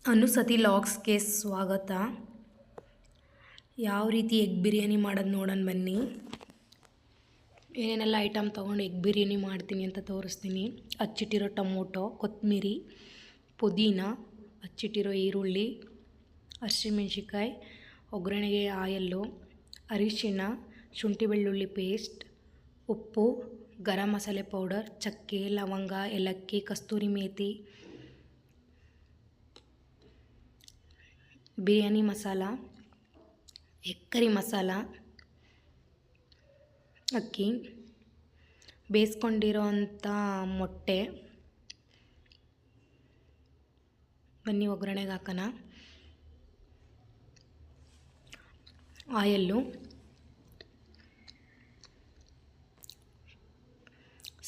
ಅನುಸತಿ ಲಾಗ್ಸ್ಗೆ ಸ್ವಾಗತ. ಯಾವ ರೀತಿ ಎಗ್ ಬಿರಿಯಾನಿ ಮಾಡೋದು ನೋಡೋಣ ಬನ್ನಿ. ಏನೇನೆಲ್ಲ ಐಟಮ್ ತೊಗೊಂಡು ಎಗ್ ಬಿರಿಯಾನಿ ಮಾಡ್ತೀನಿ ಅಂತ ತೋರಿಸ್ತೀನಿ. ಹಚ್ಚಿಟ್ಟಿರೋ ಟೊಮೊಟೊ, ಕೊತ್ತಂಬರಿ, ಪುದೀನ, ಹಚ್ಚಿಟ್ಟಿರೋ ಈರುಳ್ಳಿ, ಹಸಿಮೆಣ್ಸಿಕಾಯಿ, ಒಗ್ಗರಣೆಗೆ ಆಯಲ್ಲು, ಅರಿಶಿಣ, ಶುಂಠಿ ಬೆಳ್ಳುಳ್ಳಿ ಪೇಸ್ಟ್, ಉಪ್ಪು, ಗರಂ ಮಸಾಲೆ ಪೌಡರ್, ಚಕ್ಕೆ, ಲವಂಗ, ಏಲಕ್ಕಿ, ಕಸ್ತೂರಿ ಮೇಥಿ, ಬಿರಿಯಾನಿ ಮಸಾಲ, ಎಗ್ ಕರಿ ಮಸಾಲ, ಅಕ್ಕಿ, ಬೇಯಿಸ್ಕೊಂಡಿರೋ ಅಂಥ ಮೊಟ್ಟೆ. ಬನ್ನಿ ಒಗ್ಗರಣೆಗೆ ಹಾಕೋಣ. ಆಯಲ್ಲು,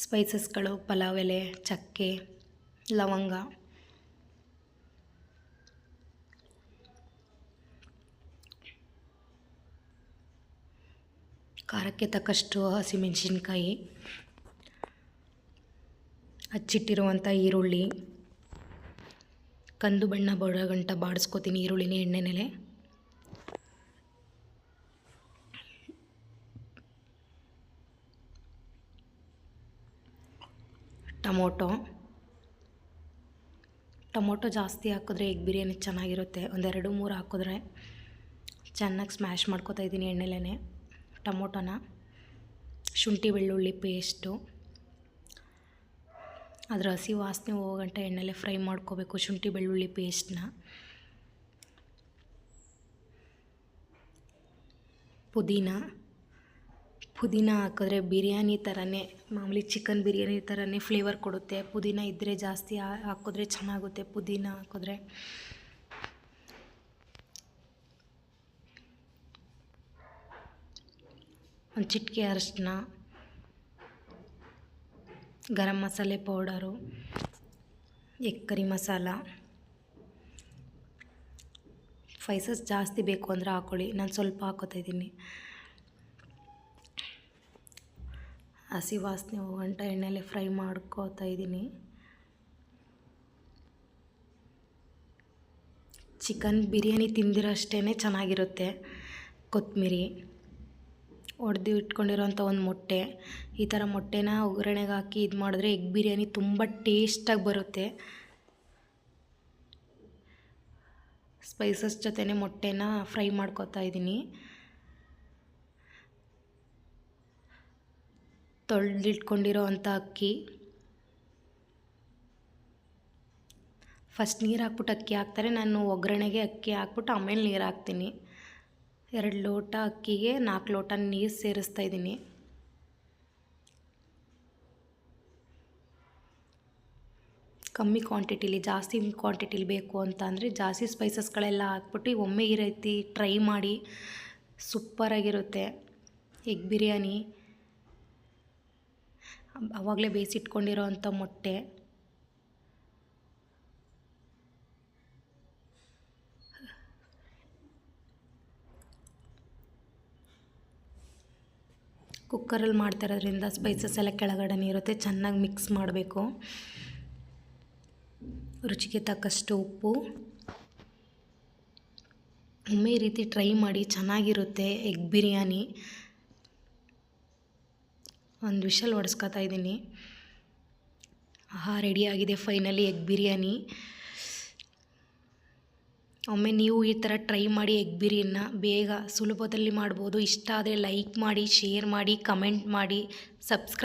ಸ್ಪೈಸಸ್ಗಳು, ಪಲಾವ್ ಎಲೆ, ಚಕ್ಕೆ, ಲವಂಗ, ಖಾರಕ್ಕೆ ತಕ್ಕಷ್ಟು ಹಸಿಮೆಣಸಿನ್ಕಾಯಿ, ಹಚ್ಚಿಟ್ಟಿರುವಂಥ ಈರುಳ್ಳಿ, ಕಂದು ಬಣ್ಣ ಬರೋ ಗಂಟ ಬಾಡಿಸ್ಕೊತೀನಿ ಈರುಳ್ಳಿನ ಎಣ್ಣೆನೆಲೆ. ಟೊಮೊಟೊ ಜಾಸ್ತಿ ಹಾಕಿದ್ರೆ ಎಗ್ ಬಿರಿಯಾನಿ ಚೆನ್ನಾಗಿರುತ್ತೆ. ಒಂದೆರಡು ಮೂರು ಹಾಕಿದ್ರೆ ಚೆನ್ನಾಗಿ ಸ್ಮ್ಯಾಶ್ ಮಾಡ್ಕೊತಾ ಇದ್ದೀನಿ ಎಣ್ಣೆಲೇ ಟೊಮೊಟೊನ. ಶುಂಠಿ ಬೆಳ್ಳುಳ್ಳಿ ಪೇಸ್ಟು, ಅದರ ಹಸಿ ವಾಸನೆ ಹೋಗಂಟ ಎಣ್ಣೆಲೆ ಫ್ರೈ ಮಾಡ್ಕೋಬೇಕು ಶುಂಠಿ ಬೆಳ್ಳುಳ್ಳಿ ಪೇಸ್ಟ್ನ. ಪುದೀನ ಹಾಕಿದ್ರೆ ಬಿರಿಯಾನಿ ಥರನೇ, ಮಾಮೂಲಿ ಚಿಕನ್ ಬಿರಿಯಾನಿ ಥರನೇ ಫ್ಲೇವರ್ ಕೊಡುತ್ತೆ. ಪುದೀನ ಇದ್ದರೆ ಜಾಸ್ತಿ ಹಾಕಿದ್ರೆ ಚೆನ್ನಾಗುತ್ತೆ ಪುದೀನ ಹಾಕಿದ್ರೆ. ಒಂದು ಚಿಟಿಕೆ ಅರಿಶಿನ, garam masala powder, egg curry masala. Spices ಜಾಸ್ತಿ ಬೇಕು ಅಂದರೆ ಹಾಕ್ಕೊಳ್ಳಿ, ನಾನು ಸ್ವಲ್ಪ ಹಾಕೋತಾ ಇದ್ದೀನಿ. ಹಸಿ ವಾಸನೆ ಹೋಗಂಟ ಎಣ್ಣೆಲೆ ಫ್ರೈ ಮಾಡ್ಕೋತಾ ಇದ್ದೀನಿ. ಚಿಕನ್ ಬಿರಿಯಾನಿ ತಿಂದಿರೋ ಅಷ್ಟೇ ಚೆನ್ನಾಗಿರುತ್ತೆ. ಕೊತ್ತಂಬರಿ, ಒಡೆದು ಇಟ್ಕೊಂಡಿರೋಂಥ ಒಂದು ಮೊಟ್ಟೆ. ಈ ಥರ ಮೊಟ್ಟೆನ ಒಗ್ಗರಣೆಗೆ ಹಾಕಿ ಇದು ಮಾಡಿದ್ರೆ ಎಗ್ ಬಿರಿಯಾನಿ ತುಂಬ ಟೇಸ್ಟಾಗಿ ಬರುತ್ತೆ. ಸ್ಪೈಸಸ್ ಜೊತೆನೇ ಮೊಟ್ಟೆನ ಫ್ರೈ ಮಾಡ್ಕೊತಾ ಇದ್ದೀನಿ. ತೊಳೆದಿಟ್ಕೊಂಡಿರೋ ಅಂಥ ಅಕ್ಕಿ. ಫಸ್ಟ್ ನೀರು ಹಾಕ್ಬಿಟ್ಟು ಅಕ್ಕಿ ಹಾಕ್ತಾರೆ, ನಾನು ಒಗ್ಗರಣೆಗೆ ಅಕ್ಕಿ ಹಾಕ್ಬಿಟ್ಟು ಆಮೇಲೆ ನೀರು ಹಾಕ್ತೀನಿ. 2 ಲೋಟ ಅಕ್ಕಿಗೆ 4 ಲೋಟ ನೀರು ಸೇರಿಸ್ತಾ ಇದ್ದೀನಿ. ಕಮ್ಮಿ ಕ್ವಾಂಟಿಟಿಲಿ, ಜಾಸ್ತಿ ಕ್ವಾಂಟಿಟಿಲಿ ಬೇಕು ಅಂತ ಅಂದರೆ ಜಾಸ್ತಿ ಸ್ಪೈಸಸ್ಗಳೆಲ್ಲ ಹಾಕ್ಬಿಟ್ಟು ಒಮ್ಮೆ ಈ ರೀತಿ ಟ್ರೈ ಮಾಡಿ, ಸೂಪರಾಗಿರುತ್ತೆ ಎಗ್ ಬಿರಿಯಾನಿ. ಆವಾಗಲೇ ಬೇಯಿಸಿಟ್ಕೊಂಡಿರೋ ಅಂಥ ಮೊಟ್ಟೆ, ಕುಕ್ಕರಲ್ಲಿ ಮಾಡ್ತಾ ಇರೋದ್ರಿಂದ ಸ್ಪೈಸಸ್ ಎಲ್ಲ ಕೆಳಗಡೆ ಇರುತ್ತೆ. ಚೆನ್ನಾಗಿ ಮಿಕ್ಸ್ ಮಾಡಬೇಕು. ರುಚಿಗೆ ತಕ್ಕಷ್ಟು ಉಪ್ಪು. ಒಮ್ಮೆ ಈ ರೀತಿ ಟ್ರೈ ಮಾಡಿ, ಚೆನ್ನಾಗಿರುತ್ತೆ ಎಗ್ ಬಿರಿಯಾನಿ. ಒಂದು ವಿಷಲ್ ಹೊಡೆಸ್ಕೊತಾ ಇದ್ದೀನಿ. ರೆಡಿಯಾಗಿದೆ ಫೈನಲಿ ಎಗ್ ಬಿರಿಯಾನಿ. ಒಮ್ಮೆ ನೀವು ಈ ಥರ ಟ್ರೈ ಮಾಡಿ ಎಗ್ ಬಿರಿಯಾನಿನ, ಬೇಗ ಸುಲಭದಲ್ಲಿ ಮಾಡ್ಬೋದು. ಇಷ್ಟ ಆದರೆ ಲೈಕ್ ಮಾಡಿ, ಶೇರ್ ಮಾಡಿ, ಕಮೆಂಟ್ ಮಾಡಿ, ಸಬ್ಸ್ಕ್ರೈಬ್